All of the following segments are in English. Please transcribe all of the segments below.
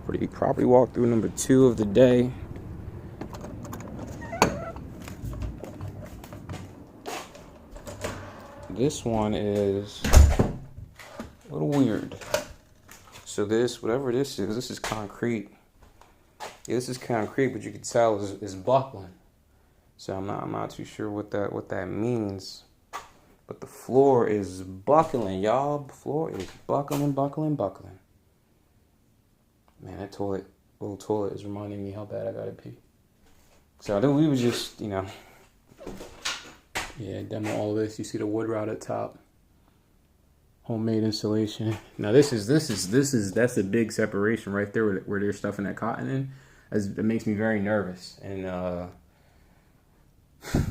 property. Property walkthrough number 2 of the day. This one is a little weird. So this, whatever this is concrete. Yeah, this is concrete, but you can tell is buckling. So I'm not too sure what that means. But the floor is buckling, y'all. The floor is buckling. Man, that little toilet is reminding me how bad I gotta pee. So then we would just, demo all of this. You see the wood rod at top. Homemade installation. Now that's a big separation right there where they're stuffing that cotton in. It makes me very nervous. And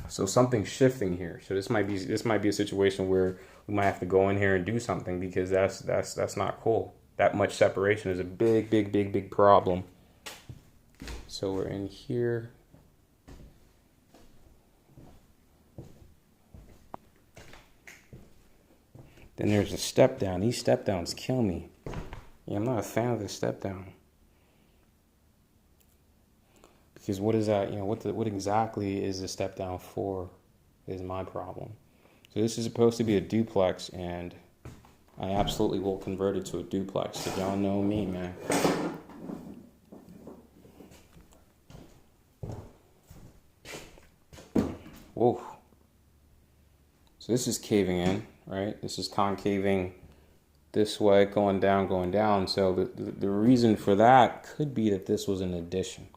so something's shifting here. So this might be a situation where we might have to go in here and do something, because that's not cool. That much separation is a big problem. So we're in here. Then there's a step down. These step downs kill me. Yeah, I'm not a fan of this step down. Because what is that? What exactly is the step down for? Is my problem. So this is supposed to be a duplex, and I absolutely will convert it to a duplex. So y'all know me, man. Whoa. So this is caving in, right? This is concaving this way, going down. So the reason for that could be that this was an addition.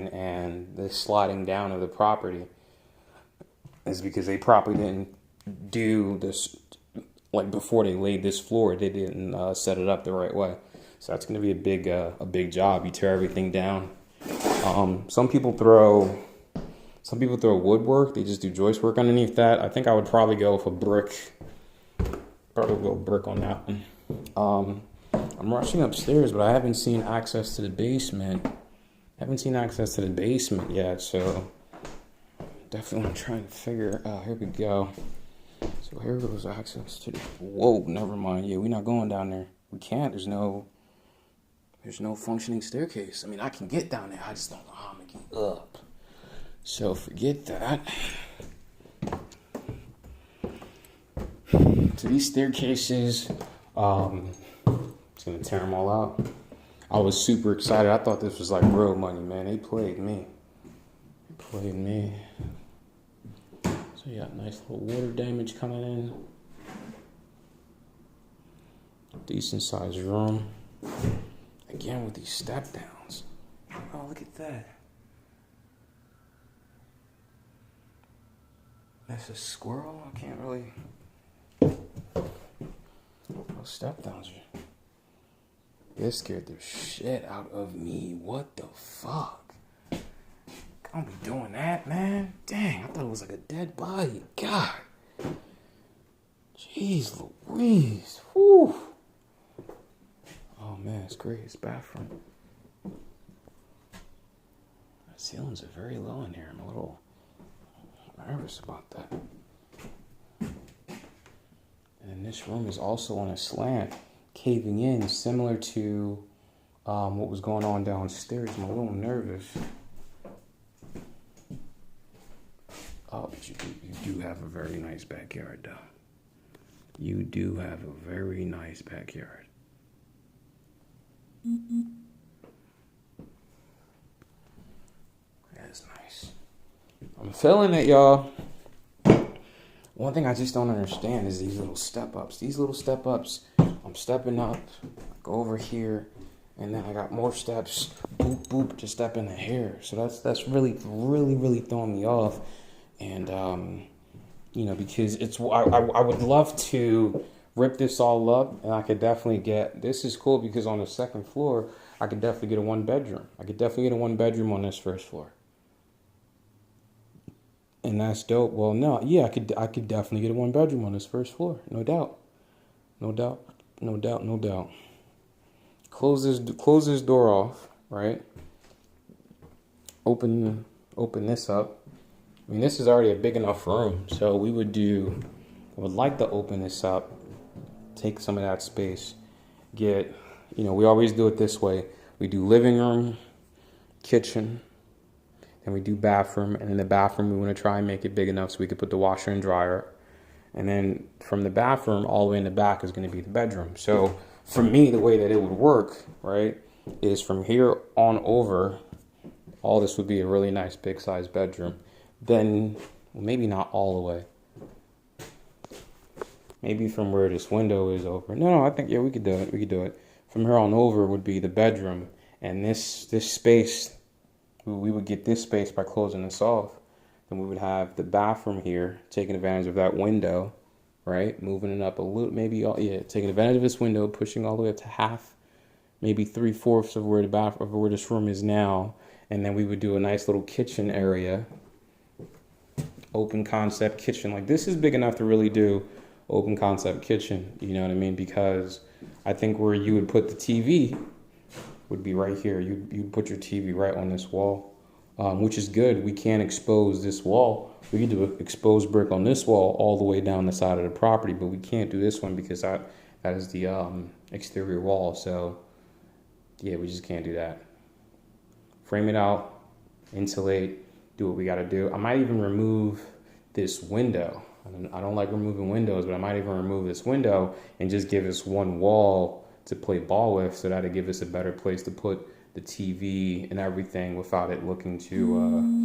And the sliding down of the property is because they probably didn't do this, like before they laid this floor, they didn't set it up the right way. So that's going to be a big job. You tear everything down. Some people throw woodwork. They just do joist work underneath that. I think I would probably go with a brick. Probably go brick on that one. I'm rushing upstairs, but I haven't seen access to the basement. Yet, so definitely trying to figure out. Here we go. So here goes access to the. Whoa, never mind. Yeah, we're not going down there. We can't. There's no functioning staircase. I mean, I can get down there. I just don't know how I'm gonna get up. So forget that. So these staircases, it's gonna tear them all out. I was super excited. I thought this was like real money, man. They played me. So you got nice little water damage coming in. Decent sized room. Again with these step downs. Oh, look at that. That's a squirrel? I can't really. Those step downs are. It scared the shit out of me. What the fuck? Can't be doing that, man. Dang, I thought it was like a dead body. God. Jeez Louise. Whew. Oh man, it's great. It's bathroom. The ceilings are very low in here. I'm a little nervous about that. And this room is also on a slant, caving in, similar to what was going on downstairs. I'm a little nervous. Oh, but you do have a very nice backyard, though. You do have a very nice backyard. That's nice. I'm feeling it, y'all. One thing I just don't understand is these little step-ups. I'm stepping up, go over here, and then I got more steps, boop, boop, to step in the hair. So that's really throwing me off. And, because I would love to rip this all up, and I could definitely this is cool because on the second floor, I could definitely get a 1-bedroom. I could definitely get a 1-bedroom on this first floor. And that's dope. Well, no, yeah, I could definitely get a 1-bedroom on this first floor. No doubt. Close this door off, right? Open this up. I mean, this is already a big enough room, so I would like to open this up, take some of that space, get you know, we always do it this way. We do living room, kitchen, and we do bathroom. And in the bathroom, we want to try and make it big enough so we could put the washer and dryer. And then from the bathroom all the way in the back is going to be the bedroom. So for me, the way that it would work, right, is from here on over, all this would be a really nice big size bedroom. Then, well, maybe not all the way. Maybe from where this window is over. No, I think, yeah, we could do it. We could do it. From here on over would be the bedroom. And this space, we would get this space by closing this off. Then we would have the bathroom here, taking advantage of that window, right? Moving it up a little, maybe, yeah, taking advantage of this window, pushing all the way up to half, maybe 3/4 of where where this room is now. And then we would do a nice little kitchen area, open concept kitchen. Like, this is big enough to really do open concept kitchen, you know what I mean? Because I think where you would put the TV would be right here. You'd put your TV right on this wall, which is good. We can't expose this wall. We could do an exposed brick on this wall all the way down the side of the property, but we can't do this one because that is the exterior wall. So yeah, we just can't do that. Frame it out, insulate, do what we got to do. I might even remove this window. I don't like removing windows, but I might even remove this window and just give us one wall to play ball with, so that'll give us a better place to put the TV and everything without it looking too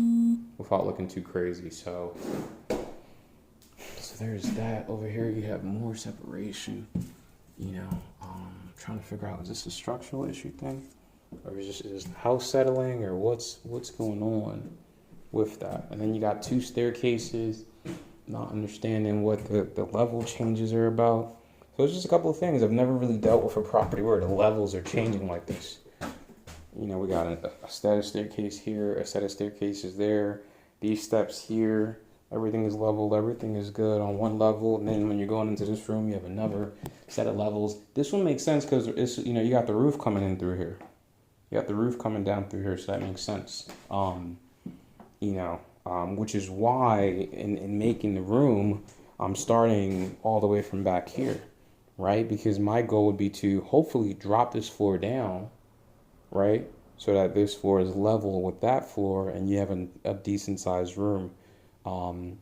crazy. So there's that. Over here you have more separation. You know, trying to figure out, is this a structural issue thing, or is the house settling, or what's going on with that? And then you got 2 staircases. Not understanding what the level changes are about. So it's just a couple of things. I've never really dealt with a property where the levels are changing like this. You know, we got a set of staircase here, a set of staircases there. These steps here, everything is leveled, everything is good on one level. And then when you're going into this room, you have another set of levels. This one makes sense because it's, you know, you got the roof coming in through here. You got the roof coming down through here, so that makes sense. You know, which is why in making the room, I'm starting all the way from back here, right? Because my goal would be to hopefully drop this floor down, right? So that this floor is level with that floor and you have a decent sized room. And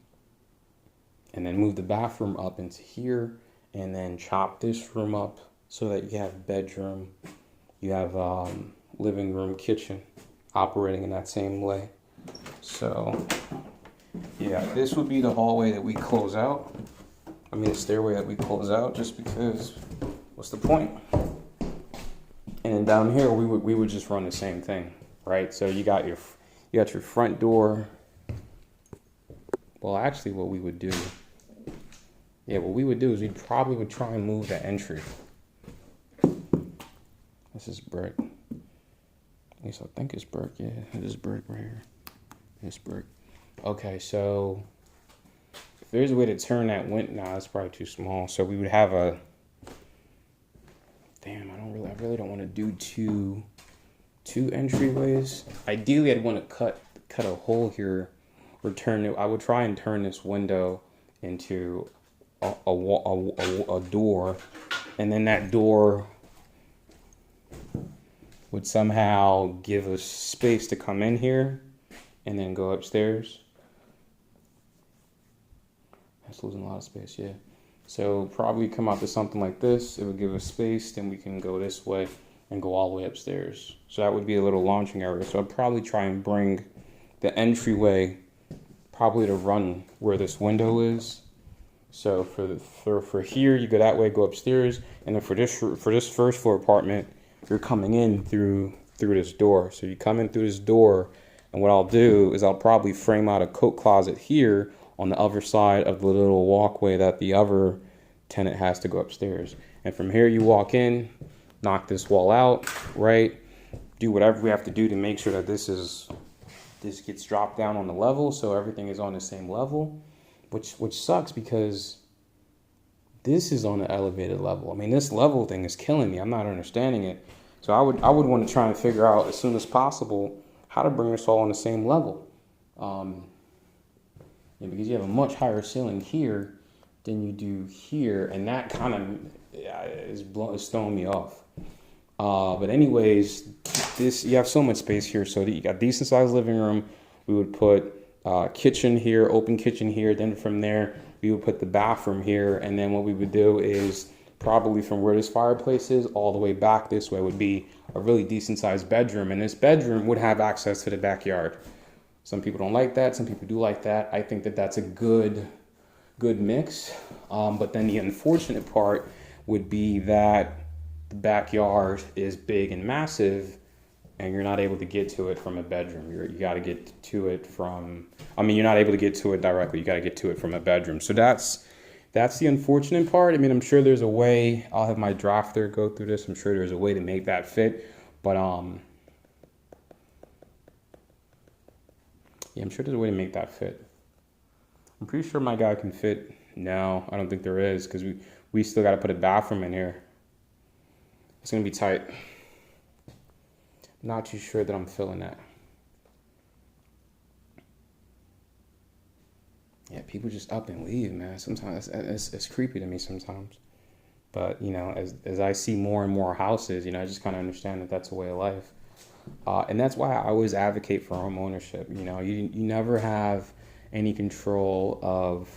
then move the bathroom up into here and then chop this room up so that you have bedroom, you have living room, kitchen operating in that same way. So yeah, this would be the hallway that we close out. I mean, the stairway that we close out, just because what's the point? And then down here we would just run the same thing, right? So you got your front door. Well, actually what we would do is we probably would try and move the entry. This is brick. At least I think it's brick. Yeah, it is brick right here. It's brick. Okay, so if there's a way to turn that window, nah, it's probably too small. So we would have a. Damn, I really don't want to do two entryways. Ideally, I'd want to cut a hole here, or turn it. I would try and turn this window into a door, and then that door would somehow give us space to come in here and then go upstairs. That's losing a lot of space, yeah. So probably come out to something like this. It would give us space, then we can go this way and go all the way upstairs. So that would be a little launching area. So I'd probably try and bring the entryway probably to run where this window is. So for here, you go that way, go upstairs, and then for this first floor apartment, you're coming in through this door. So you come in through this door, and what I'll do is I'll probably frame out a coat closet here on the other side of the little walkway that the other tenant has to go upstairs. And from here, you walk in, knock this wall out, right? Do whatever we have to do to make sure that this gets dropped down on the level, so everything is on the same level, which sucks because this is on an elevated level. I mean, this level thing is killing me. I'm not understanding it. So I would want to try and figure out as soon as possible how to bring this all on the same level. Because you have a much higher ceiling here than you do here, and that kind of is throwing me off. But anyways, this you have so much space here, so that you got decent sized living room. We would put kitchen here, open kitchen here. Then from there, we would put the bathroom here, and then what we would do is probably from where this fireplace is all the way back this way would be a really decent sized bedroom, and this bedroom would have access to the backyard. Some people don't like that. Some people do like that. I think that that's a good mix. But then the unfortunate part would be that the backyard is big and massive, and you're not able to get to it from a bedroom. You got to get to it from. I mean, you're not able to get to it directly. You got to get to it from a bedroom. So that's the unfortunate part. I mean, I'm sure there's a way. I'll have my drafter go through this. I'm sure there's a way to make that fit. But yeah, I'm sure there's a way to make that fit. I'm pretty sure my guy can fit. No, I don't think there is, because we still got to put a bathroom in here. It's gonna be tight. Not too sure that I'm feeling that. Yeah, people just up and leave, man. Sometimes it's creepy to me sometimes. But, you know, as I see more and more houses, you know, I just kind of understand that that's a way of life. And that's why I always advocate for home ownership. You know, you never have any control of,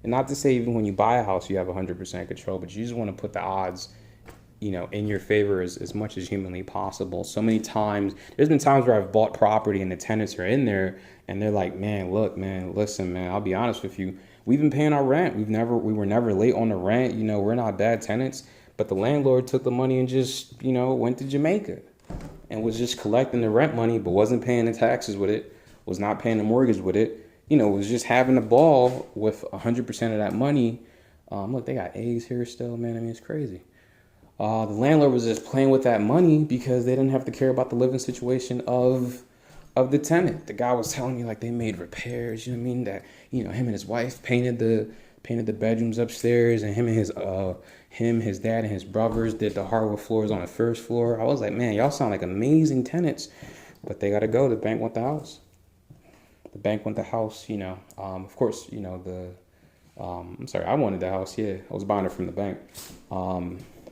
and not to say even when you buy a house, you have 100% control, but you just want to put the odds, you know, in your favor as much as humanly possible. So many times, there's been times where I've bought property and the tenants are in there and they're like, man, look, man, listen, man, I'll be honest with you. We've been paying our rent. We were never late on the rent. You know, we're not bad tenants, but the landlord took the money and just, you know, went to Jamaica and was just collecting the rent money, but wasn't paying the taxes with it, was not paying the mortgage with it, you know, was just having a ball with 100% of that money. Look, they got eggs here still, man. I mean, it's crazy. The landlord was just playing with that money because they didn't have to care about the living situation of the tenant. The guy was telling me like they made repairs, you know what I mean? That, you know, him and his wife painted the bedrooms upstairs, and his dad and his brothers did the hardwood floors on the first floor. I was like, man, y'all sound like amazing tenants, but they gotta go. The bank want the house. The bank want the house, you know. Of course, you know, I'm sorry, I wanted the house, yeah. I was buying it from the bank.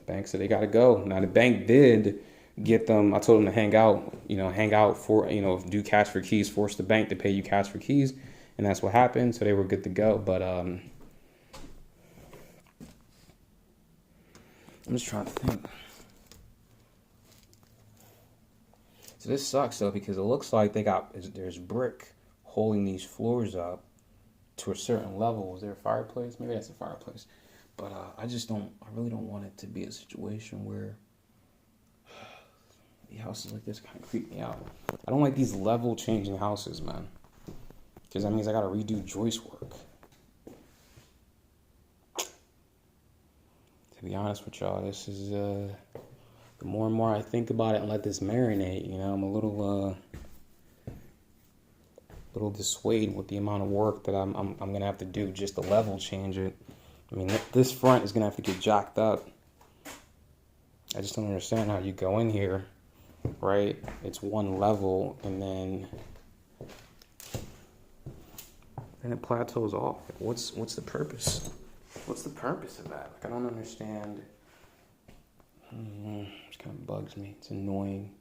Bank said they gotta go. Now the bank did get them. I told them to hang out for, you know, do cash for keys, force the bank to pay you cash for keys, and that's what happened. So they were good to go. But I'm just trying to think. So this sucks though, because it looks like there's brick holding these floors up to a certain level. Is there a fireplace? Maybe that's a fireplace. But I really don't want it to be a situation where the houses like this kind of creep me out. I don't like these level changing houses, man. Because that means I got to redo joist work. To be honest with y'all, this is, the more and more I think about it and let this marinate, you know, I'm a little dissuaded with the amount of work that I'm going to have to do just to level change it. I mean, this front is going to have to get jacked up. I just don't understand how you go in here, right? It's one level, and then it plateaus off. What's the purpose? What's the purpose of that? Like, I don't understand. It kind of bugs me. It's annoying.